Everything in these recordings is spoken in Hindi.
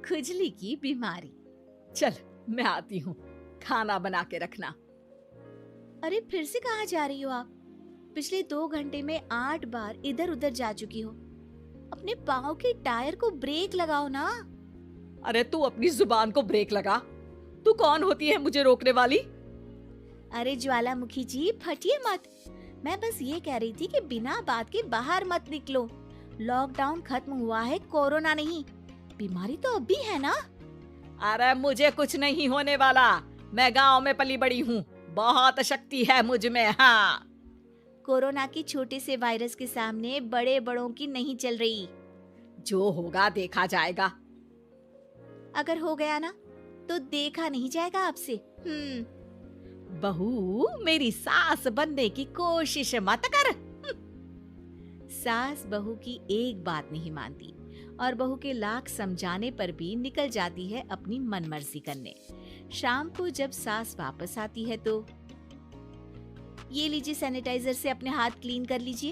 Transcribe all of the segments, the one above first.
खुजली की बीमारी। चल मैं आती हूँ, खाना बना के रखना। अरे फिर से कहाँ जा रही हो आप? पिछले 2 घंटे में 8 बार इधर उधर जा चुकी हो। अपने पाँव के टायर को ब्रेक लगाओ ना। अरे तू अपनी जुबान को ब्रेक लगा। तू कौन होती है मुझे रोकने वाली? अरे ज्वालामुखी जी फटिए मत। मैं बस ये कह रही थी कि बिना बात के बाहर मत निकलो। लॉकडाउन खत्म हुआ है, कोरोना नहीं। बीमारी तो अब भी है ना। अरे मुझे कुछ नहीं होने वाला। मैं गांव में पली बड़ी हूँ, बहुत शक्ति है मुझ में। हाँ, कोरोना के छोटे से वायरस के सामने बड़े बड़ों की नहीं चल रही। जो होगा देखा जाएगा। अगर हो गया ना तो देखा नहीं जाएगा आपसे। बहू, मेरी सास बनने की कोशिश मत कर। सास बहू की एक बात नहीं मानती और बहू के लाख समझाने पर भी निकल जाती है अपनी मनमर्जी करने। शाम को जब सास वापस आती है तो ये लीजिए, सैनिटाइजर से अपने हाथ क्लीन कर लीजिए।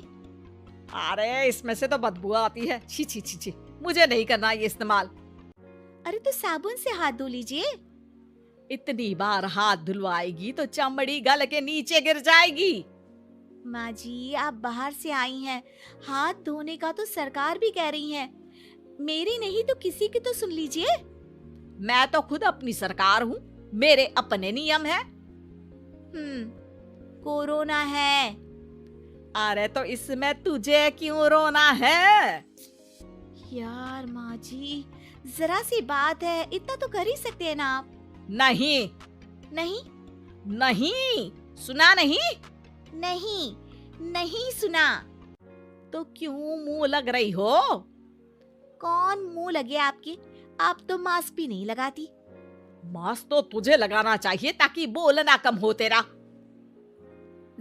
अरे इसमें से तो बदबू आती है। छी छी छी छी, मुझे नहीं करना ये इस्तेमाल। अरे तो साबुन से हाथ धो लीजिए। इतनी बार हाथ धुलवाएगी तो चमड़ी गल के नीचे गिर जाएगी। माँ जी, आप बाहर से आई हैं, हाथ धोने का तो सरकार भी कह रही है। मेरी नहीं तो किसी की तो सुन लीजिए। मैं तो खुद अपनी सरकार हूँ, मेरे अपने नियम है। कोरोना है। अरे तो इसमें तुझे क्यों रोना है? यार माँ जी, जरा सी बात है, इतना तो कर ही सकते हैं ना आप। नहीं नहीं नहीं, सुना नहीं? नहीं नहीं सुना। तो क्यों मुंह लग रही हो? कौन मुंह लगे आपके? आप तो मास्क भी नहीं लगाती। मास्क तो तुझे लगाना चाहिए ताकि बोलना कम हो तेरा।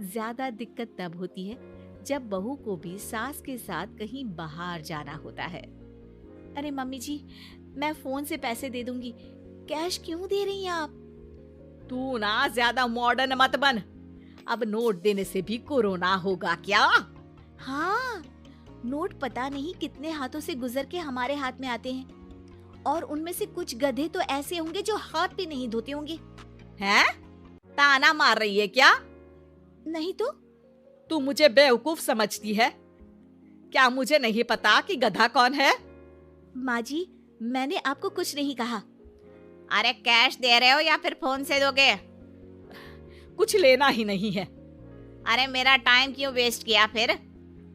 ज्यादा दिक्कत तब होती है जब बहू को भी सास के साथ कहीं बाहर जाना होता है। अरे मम्मी जी, मैं फोन से पैसे दे दूंगी, कैश क्यों दे रही हैं आप? तू ना ज्यादा मॉडर्न मत बन। अब नोट देने से भी कोरोना होगा क्या? हाँ, नोट पता नहीं कितने हाथों से गुजर के हमारे हाथ में आते हैं और उनमें से कुछ गधे तो ऐसे होंगे जो हाथ भी नहीं धोते होंगे। हैं? ताना मार रही है क्या? नहीं तो। तू मुझे बेवकूफ समझती है क्या? मुझे नहीं पता कि गधा कौन है? माँ जी, मैंने आपको कुछ नहीं कहा। अरे कैश दे रहे हो या फिर फोन से दोगे? कुछ लेना ही नहीं है। अरे मेरा टाइम क्यों वेस्ट किया फिर?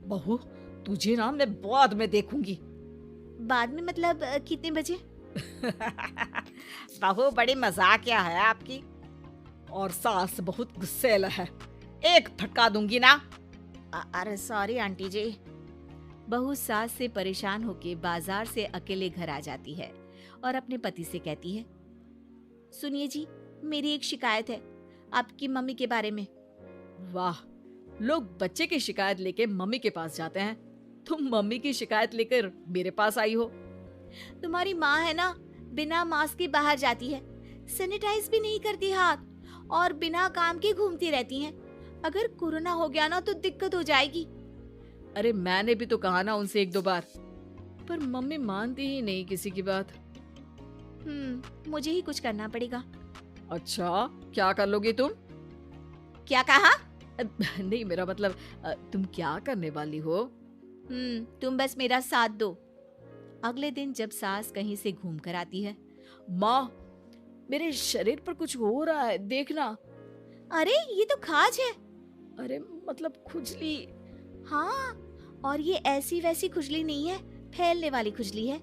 बहू, तुझे ना मैं बाद में देखूंगी। बाद में मतलब कितने बजे? बहू बड़ी मजाकिया है आपकी। और सास बहुत गुस्सेल है, एक फटका दूंगी ना। अरे सॉरी आंटी जी। बहू सास से परेशान होके बाजार से अकेले घर आ जाती है और अपने पति से कहती है, सुनिए जी, मेरी एक शिकायत है आपकी मम्मी के बारे में। वाह, लोग बच्चे की शिकायत लेके मम्मी के पास जाते हैं, तुम मम्मी की शिकायत लेकर मेरे पास आई हो। तुम्हारी माँ है ना, बिना मास्क के बाहर जाती है, सैनिटाइज भी नहीं करती हाथ और बिना काम के घूमती रहती हैं। अगर कोरोना हो गया ना तो दिक्कत हो जाएगी। अरे मैंने भी तो कहा ना उनसे 1-2 बार, पर मम्मी मानती ही नहीं किसी की बात। मुझे ही कुछ करना पड़ेगा। अच्छा, क्या कर लोगी तुम? क्या कहा? नहीं, मेरा मतलब तुम क्या करने वाली हो? तुम बस मेरा साथ दो। अगले दिन जब सास कहीं से घूम कर आती है, माँ, मेरे शरीर पर कुछ हो रहा है, देखना। अरे ये तो खाज है। अरे मतलब खुजली। हाँ, और ये ऐसी वैसी खुजली नहीं है, फैलने वाली खुजली है।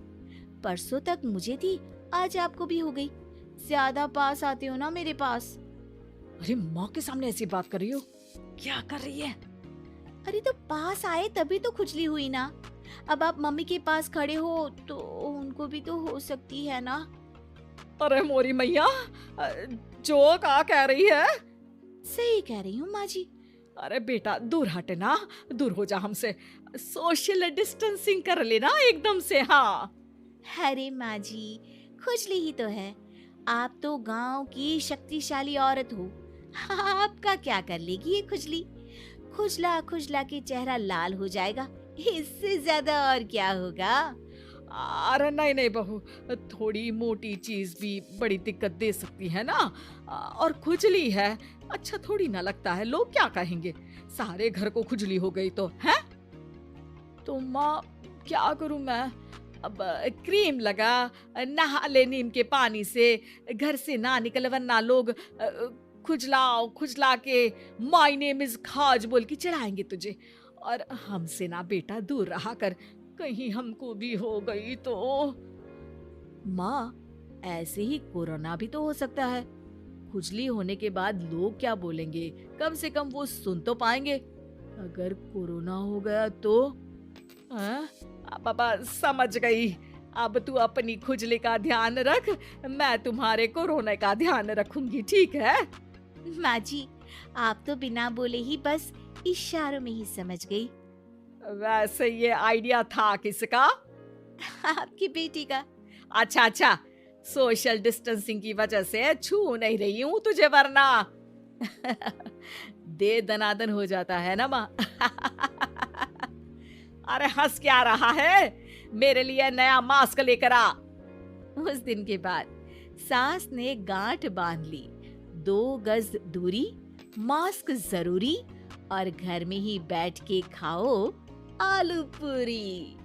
परसों तक मुझे थी, आज आपको भी हो गई। ज्यादा पास आते हो ना मेरे पास। अरे माँ के सामने ऐसी बात कर रही हो? क्या कर रही है? अरे तो पास आए तभी तो खुजली हुई ना। अब आप मम्मी के पास खड़े हो तो उनको भी तो हो सकती है ना। अरे मोरी मैया, जो क्या कह रही है? सही कह रही हूँ माँ जी। अरे बेटा दूर हटे ना, दूर हो जा हमसे, सोशल डिस्टेंसिंग कर लेना एकदम से। हाँ। अरे माँ जी, खुजली ही तो है, आप तो गांव की शक्तिशाली औरत हो, आपका क्या कर लेगी ये खुजली? खुजला खुजला के चेहरा लाल हो जाएगा, इससे ज्यादा और क्या होगा? अरे नहीं नहीं बहू, थोड़ी मोटी चीज भी बड़ी दिक्कत दे सकती है ना। और खुजली है, अच्छा थोड़ी ना लगता है, लोग क्या कहेंगे, सारे घर को खुजली हो गई तो है। तो माँ क्या करूं मैं, अब क्रीम लगा, नहा ले नीम के पानी से, घर से ना निकल वरना लोग खुजलाओ खुजला के माय नेम इज खाज बोल के चढ़ाएंगे तुझे। और हमसे ना बेटा दूर रहा कर, कहीं हमको भी हो गई तो। माँ, ऐसे ही कोरोना भी तो हो सकता है। खुजली होने के बाद लोग क्या बोलेंगे, कम से कम वो सुन तो पाएंगे। अगर कोरोना हो गया तो? हाँ? पापा समझ गई, अब तू अपनी खुजली का ध्यान रख, मैं तुम्हारे कोरोना का ध्यान रखूंगी, ठीक है। माँ जी, आप तो बिना बोले ही बस इशारों में ही समझ गई। वैसे ये आइडिया था किसका? आपकी बेटी का। अच्छा अच्छा, सोशल डिस्टेंसिंग की वजह से छू नहीं रही हूँ तुझे वरना दे दनादन हो जाता है ना माँ। अरे हंस क्या रहा है, मेरे लिए नया मास्क लेकर आ। उस दिन के बाद सास ने गांठ बांध ली, 2 गज दूरी, मास्क जरूरी, और घर में ही बैठ के खाओ आलू पूरी।